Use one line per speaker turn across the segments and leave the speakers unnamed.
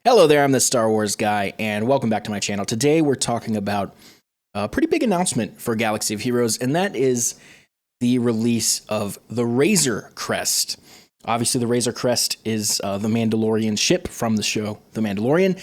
Hello there, I'm the Star Wars guy, and welcome back to my channel. Today we're talking about a pretty big announcement for Galaxy of Heroes, and that is the release of the Razor Crest. Obviously, the Razor Crest is the Mandalorian ship from the show The Mandalorian,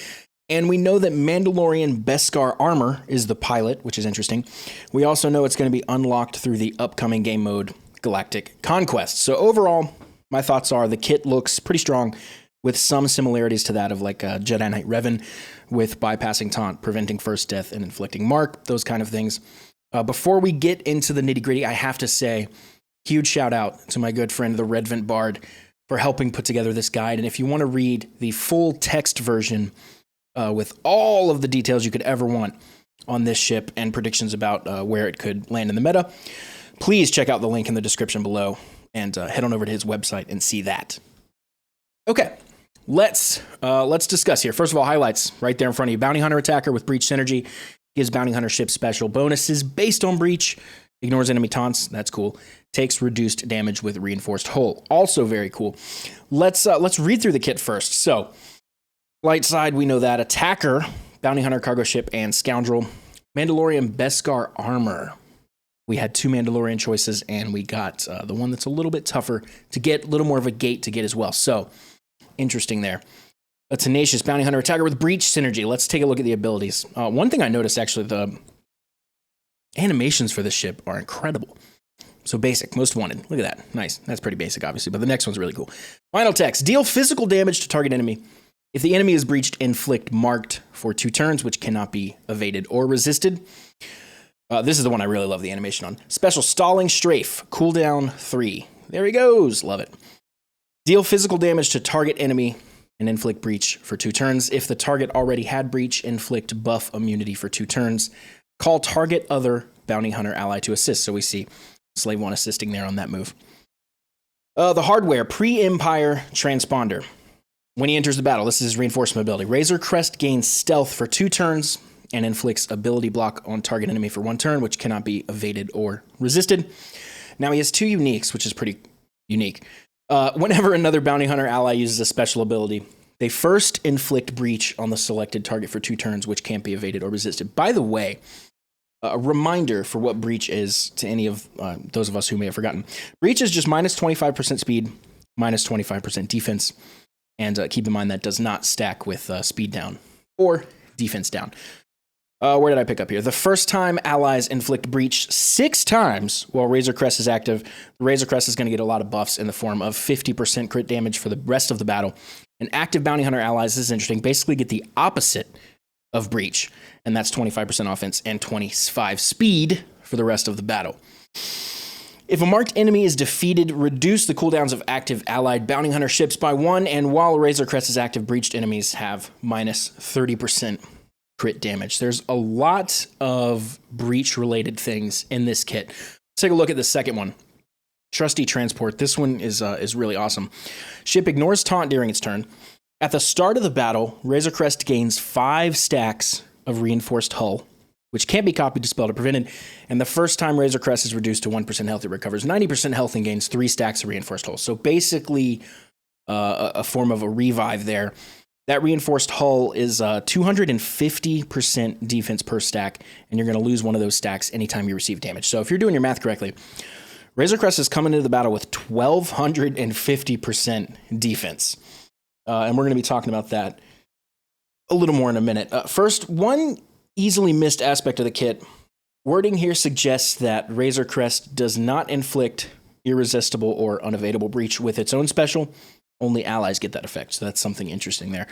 and we know that Mandalorian Beskar armor is the pilot, which is interesting. We also know it's going to be unlocked through the upcoming game mode Galactic Conquest. So overall, my thoughts are the kit looks pretty strong, with some similarities to that of like a Jedi Knight Revan with bypassing taunt, preventing first death, and inflicting mark, those kind of things. Before we get into the nitty gritty, I have to say, huge shout out to my good friend, the Redvent Bard, for helping put together this guide. And if you want to read the full text version with all of the details you could ever want on this ship and predictions about where it could land in the meta, please check out the link in the description below and head on over to his website and see that. Okay. Let's discuss here. First of all, highlights right there in front of you. Bounty Hunter Attacker with Breach Synergy gives Bounty Hunter ships special bonuses based on Breach. Ignores enemy taunts. That's cool. Takes reduced damage with Reinforced Hull. Also very cool. Let's read through the kit first. So, light side, we know that. Attacker, Bounty Hunter Cargo Ship, and Scoundrel. Mandalorian Beskar Armor. We had two Mandalorian choices, and we got the one that's a little bit tougher to get, a little more of a gate to get as well. So, interesting there. A Tenacious Bounty Hunter Attacker with Breach Synergy. Let's take a look at the abilities. One thing I noticed, actually, the animations for this ship are incredible. So basic, most wanted. Look at that. Nice. That's pretty basic, obviously, but the next one's really cool. Final text. Deal physical damage to target enemy. If the enemy is breached, inflict marked for 2 turns, which cannot be evaded or resisted. This is the one I really love the animation on. Special Stalling Strafe. Cooldown 3. There he goes. Love it. Deal physical damage to target enemy and inflict breach for 2 turns. If the target already had breach, inflict buff immunity for 2 turns. Call target other bounty hunter ally to assist. So we see Slave 1 assisting there on that move. The hardware, pre-Empire transponder. When he enters the battle, this is his reinforcement ability. Razor Crest gains stealth for 2 turns and inflicts ability block on target enemy for 1 turn, which cannot be evaded or resisted. Now he has 2 uniques, which is pretty unique. Whenever another bounty hunter ally uses a special ability, they first inflict breach on the selected target for 2 turns, which can't be evaded or resisted. By the way, a reminder for what breach is to any of those of us who may have forgotten. Breach is just minus 25% speed, minus 25% defense, and keep in mind that does not stack with speed down or defense down. Where did I pick up here? The first time allies inflict breach 6 times while Razor Crest is active, the Razor Crest is going to get a lot of buffs in the form of 50% crit damage for the rest of the battle. And active bounty hunter allies, this is interesting, basically get the opposite of breach, and that's 25% offense and 25 speed for the rest of the battle. If a marked enemy is defeated, reduce the cooldowns of active allied bounty hunter ships by 1, and while Razor Crest is active, breached enemies have minus 30% crit damage. There's a lot of breach-related things in this kit. Let's take a look at the second one. Trusty Transport. This one is really awesome. Ship ignores taunt during its turn. At the start of the battle, Razor Crest gains 5 stacks of reinforced hull, which can't be copied, dispelled, or prevented. And the first time Razor Crest is reduced to 1% health, it recovers 90% health and gains 3 stacks of reinforced hull. So basically, a form of a revive there. That reinforced hull is 250% defense per stack, and you're going to lose one of those stacks anytime you receive damage. So if you're doing your math correctly, Razor Crest is coming into the battle with 1,250% defense. And we're going to be talking about that a little more in a minute. First, one easily missed aspect of the kit. Wording here suggests that Razor Crest does not inflict irresistible or unevadable breach with its own special. Only allies get that effect, so that's something interesting there.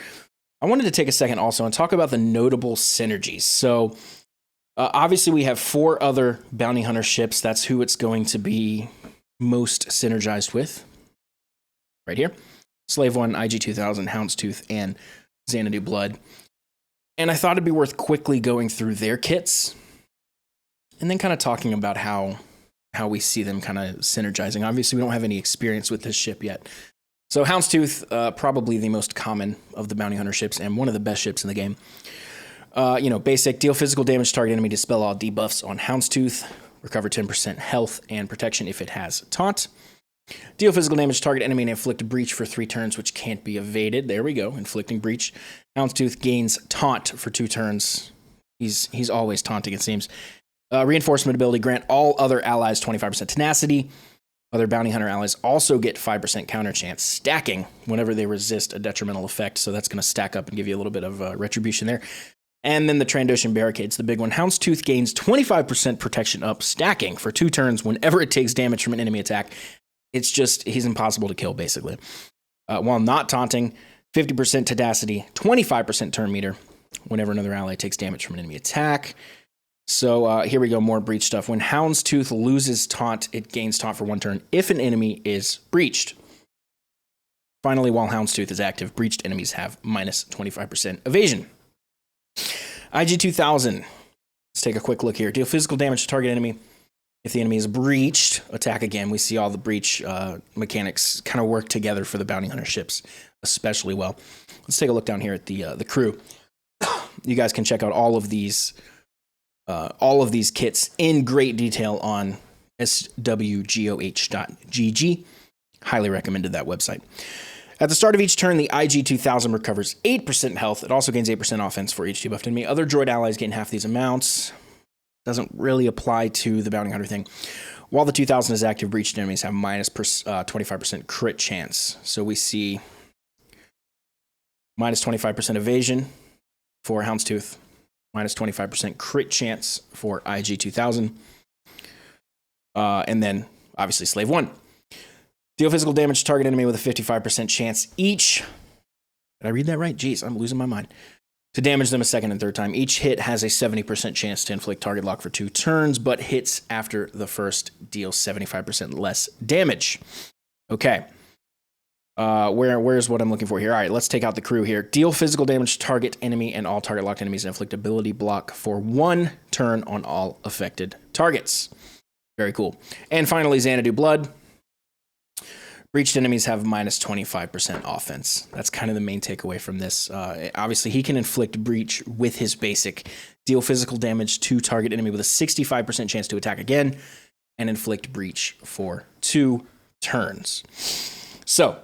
I wanted to take a second also and talk about the notable synergies. So, obviously we have 4 other bounty hunter ships. That's who it's going to be most synergized with. Right here. Slave 1, IG-2000, Houndstooth, and Xanadu Blood. And I thought it'd be worth quickly going through their kits and then kind of talking about how we see them kind of synergizing. Obviously, we don't have any experience with this ship yet. So Houndstooth, probably the most common of the bounty hunter ships and one of the best ships in the game. Basic, deal physical damage to target enemy, dispel all debuffs on Houndstooth, recover 10% health and protection if it has taunt. Deal physical damage to target enemy and inflict breach for 3 turns, which can't be evaded. There we go, inflicting breach. Houndstooth gains taunt for 2 turns. He's always taunting, it seems. Reinforcement ability, grant all other allies 25% tenacity. Other bounty hunter allies also get 5% counter chance, stacking whenever they resist a detrimental effect. So that's going to stack up and give you a little bit of retribution there. And then the Trandoshan Barricade's the big one. Houndstooth gains 25% protection up, stacking for 2 turns whenever it takes damage from an enemy attack. It's just, he's impossible to kill, basically. While not taunting, 50% tenacity, 25% turn meter whenever another ally takes damage from an enemy attack. So here we go, more breach stuff. When Houndstooth loses taunt, it gains taunt for 1 turn if an enemy is breached. Finally, while Houndstooth is active, breached enemies have minus 25% evasion. IG-2000. Let's take a quick look here. Deal physical damage to target enemy. If the enemy is breached, attack again. We see all the breach mechanics kind of work together for the bounty hunter ships especially well. Let's take a look down here at the crew. You guys can check out all of these kits in great detail on swgoh.gg. Highly recommended that website. At the start of each turn, the IG-2000 recovers 8% health. It also gains 8% offense for each debuffed enemy. Other droid allies gain half these amounts. Doesn't really apply to the bounty hunter thing. While the 2000 is active, breached enemies have minus 25% crit chance. So we see minus 25% evasion for Houndstooth, minus 25% crit chance for IG-2000. And then, obviously, Slave 1. Deal physical damage to target enemy with a 55% chance each. Did I read that right? Jeez, I'm losing my mind. To damage them a second and third time. Each hit has a 70% chance to inflict target lock for 2 turns, but hits after the first deal 75% less damage. Okay. Where's what I'm looking for here? All right, let's take out the crew here. Deal physical damage to target enemy and all target locked enemies and inflict ability block for 1 turn on all affected targets. Very cool. And finally, Xanadu Blood. Breached enemies have minus 25% offense. That's kind of the main takeaway from this. Obviously, he can inflict breach with his basic. Deal physical damage to target enemy with a 65% chance to attack again, and inflict breach for 2 turns. So,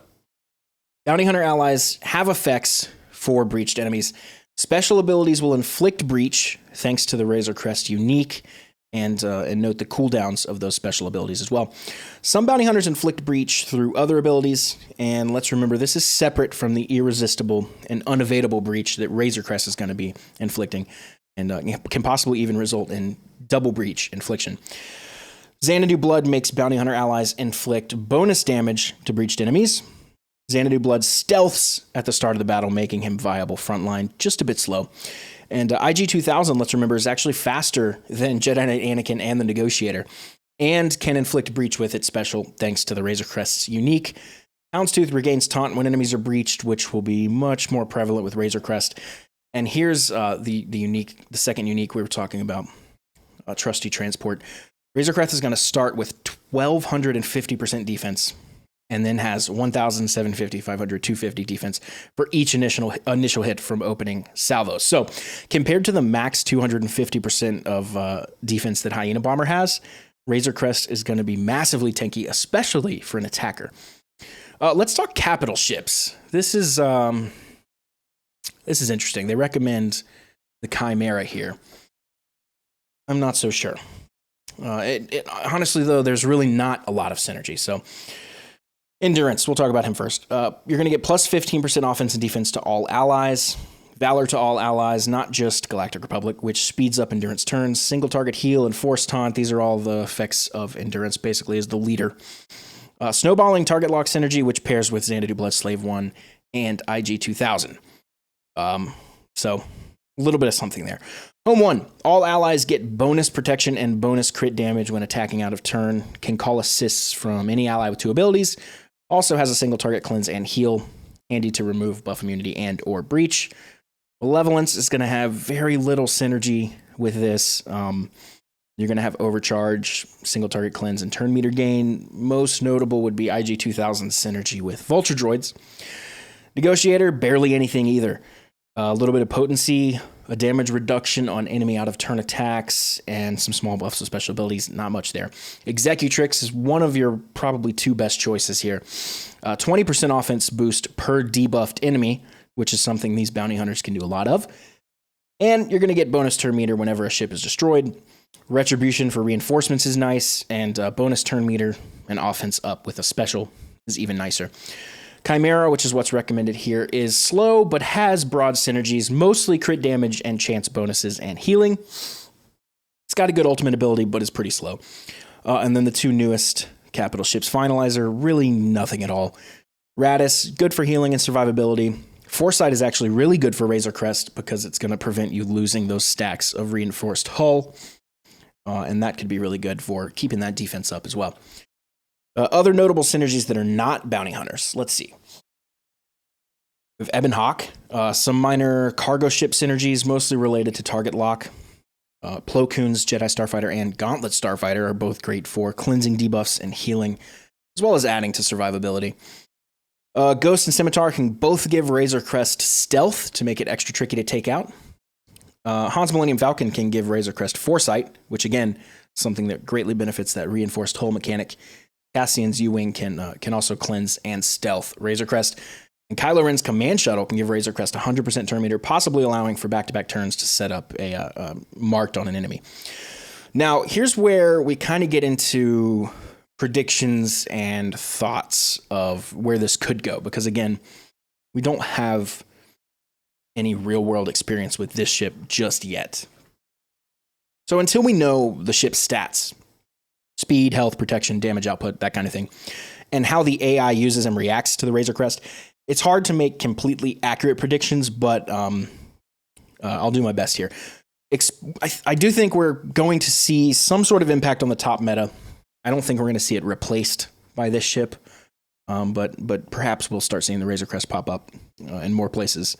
bounty hunter allies have effects for breached enemies. Special abilities will inflict breach thanks to the Razor Crest unique, and note the cooldowns of those special abilities as well. Some bounty hunters inflict breach through other abilities, and let's remember this is separate from the irresistible and unevadable breach that Razor Crest is going to be inflicting, and can possibly even result in double breach infliction. Xanadu Blood makes bounty hunter allies inflict bonus damage to breached enemies. Xanadu Blood stealths at the start of the battle, making him viable frontline, just a bit slow. And IG-2000, let's remember, is actually faster than Jedi Knight Anakin and the Negotiator, and can inflict breach with its special thanks to the Razor Crest's unique. Houndstooth regains taunt when enemies are breached, which will be much more prevalent with Razor Crest. And here's the second unique we were talking about, Trusty Transport. Razor Crest is going to start with 1,250% defense, and then has 1,750, 500, 250 defense for each initial hit from opening salvos. So compared to the max 250% of defense that Hyena Bomber has, Razor Crest is going to be massively tanky, especially for an attacker. Let's talk capital ships. This is interesting. They recommend the Chimera here. I'm not so sure. Honestly, though, there's really not a lot of synergy. So Endurance, we'll talk about him first. You're going to get plus 15% offense and defense to all allies. Valor to all allies, not just Galactic Republic, which speeds up Endurance turns. Single target heal and force taunt. These are all the effects of Endurance, basically, as the leader. Snowballing target lock synergy, which pairs with Xanadu Blood Slave 1 and IG-2000. So, a little bit of something there. Home 1. All allies get bonus protection and bonus crit damage when attacking out of turn. Can call assists from any ally with 2 abilities. Also has a single target cleanse and heal, handy to remove buff immunity and or breach. Malevolence is going to have very little synergy with this. You're going to have overcharge, single target cleanse, and turn meter gain. Most notable would be IG-2000's synergy with Vulture Droids. Negotiator, barely anything either. A little bit of potency, a damage reduction on enemy out of turn attacks, and some small buffs with special abilities. Not much there. Executrix is one of your probably two best choices here. 20% offense boost per debuffed enemy, which is something these bounty hunters can do a lot of. And you're going to get bonus turn meter whenever a ship is destroyed. Retribution for reinforcements is nice, and bonus turn meter and offense up with a special is even nicer. Chimera, which is what's recommended here, is slow but has broad synergies, mostly crit damage and chance bonuses and healing. It's got a good ultimate ability, but is pretty slow. And then the two newest capital ships, Finalizer, really nothing at all. Radis, good for healing and survivability. Foresight is actually really good for Razor Crest because it's going to prevent you losing those stacks of reinforced hull. And that could be really good for keeping that defense up as well. Other notable synergies that are not bounty hunters. Let's see. We have Ebon Hawk. Some minor cargo ship synergies, mostly related to target lock. Plo Koon's Jedi Starfighter and Gauntlet Starfighter are both great for cleansing debuffs and healing, as well as adding to survivability. Ghost and Scimitar can both give Razor Crest stealth to make it extra tricky to take out. Han's Millennium Falcon can give Razor Crest Foresight, which again, something that greatly benefits that reinforced hull mechanic. Cassian's U-Wing can also cleanse and stealth Razor Crest. And Kylo Ren's Command Shuttle can give Razor Crest 100% turn meter, possibly allowing for back-to-back turns to set up a marked on an enemy. Now, here's where we kind of get into predictions and thoughts of where this could go, because again, we don't have any real-world experience with this ship just yet. So until we know the ship's stats, speed, health, protection, damage output, that kind of thing, and how the AI uses and reacts to the Razor Crest, it's hard to make completely accurate predictions, but I'll do my best here. I do think we're going to see some sort of impact on the top meta. I don't think we're going to see it replaced by this ship, but perhaps we'll start seeing the Razor Crest pop up in more places.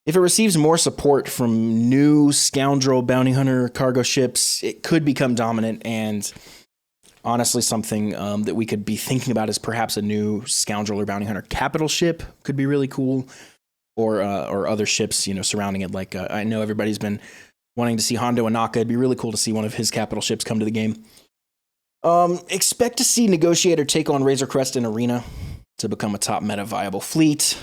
If it receives more support from new scoundrel bounty hunter cargo ships, it could become dominant, and honestly something that we could be thinking about is perhaps a new scoundrel or bounty hunter capital ship could be really cool, or other ships, surrounding it. Like I know everybody's been wanting to see Hondo Anaka. It'd be really cool to see one of his capital ships come to the game. Expect to see Negotiator take on Razor Crest in Arena to become a top meta viable fleet.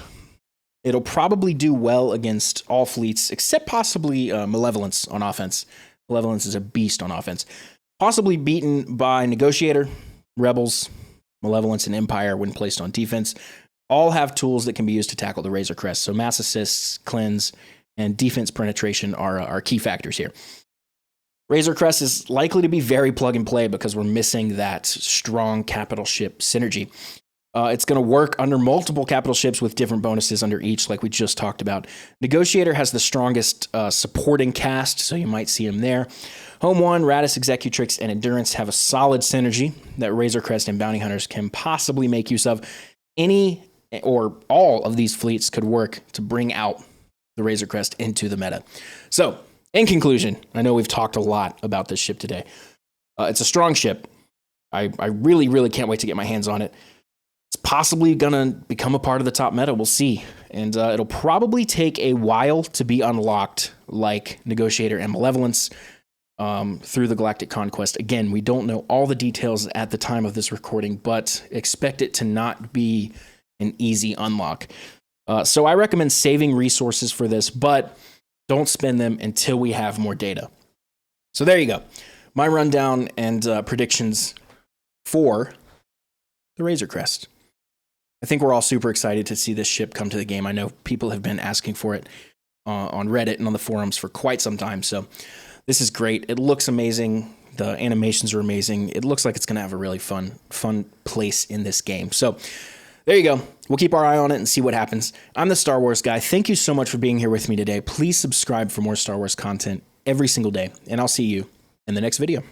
It'll probably do well against all fleets, except possibly Malevolence on offense. Malevolence is a beast on offense. Possibly beaten by Negotiator, Rebels, Malevolence, and Empire when placed on defense. All have tools that can be used to tackle the Razor Crest. So mass assists, cleanse, and defense penetration are key factors here. Razor Crest is likely to be very plug and play because we're missing that strong capital ship synergy. It's going to work under multiple capital ships with different bonuses under each, like we just talked about. Negotiator has the strongest supporting cast, so you might see him there. Home One, Radis, Executrix, and Endurance have a solid synergy that Razor Crest and Bounty Hunters can possibly make use of. Any or all of these fleets could work to bring out the Razor Crest into the meta. So, in conclusion, I know we've talked a lot about this ship today. It's a strong ship. I really, really can't wait to get my hands on it. It's possibly going to become a part of the top meta. We'll see. And it'll probably take a while to be unlocked like Negotiator and Malevolence through the Galactic Conquest. Again, we don't know all the details at the time of this recording, but expect it to not be an easy unlock. So I recommend saving resources for this, but don't spend them until we have more data. So there you go. My rundown and predictions for the Razor Crest. I think we're all super excited to see this ship come to the game. I know people have been asking for it on Reddit and on the forums for quite some time. So this is great. It looks amazing. The animations are amazing. It looks like it's going to have a really fun place in this game. So there you go. We'll keep our eye on it and see what happens. I'm the Star Wars guy. Thank you so much for being here with me today. Please subscribe for more Star Wars content every single day, and I'll see you in the next video.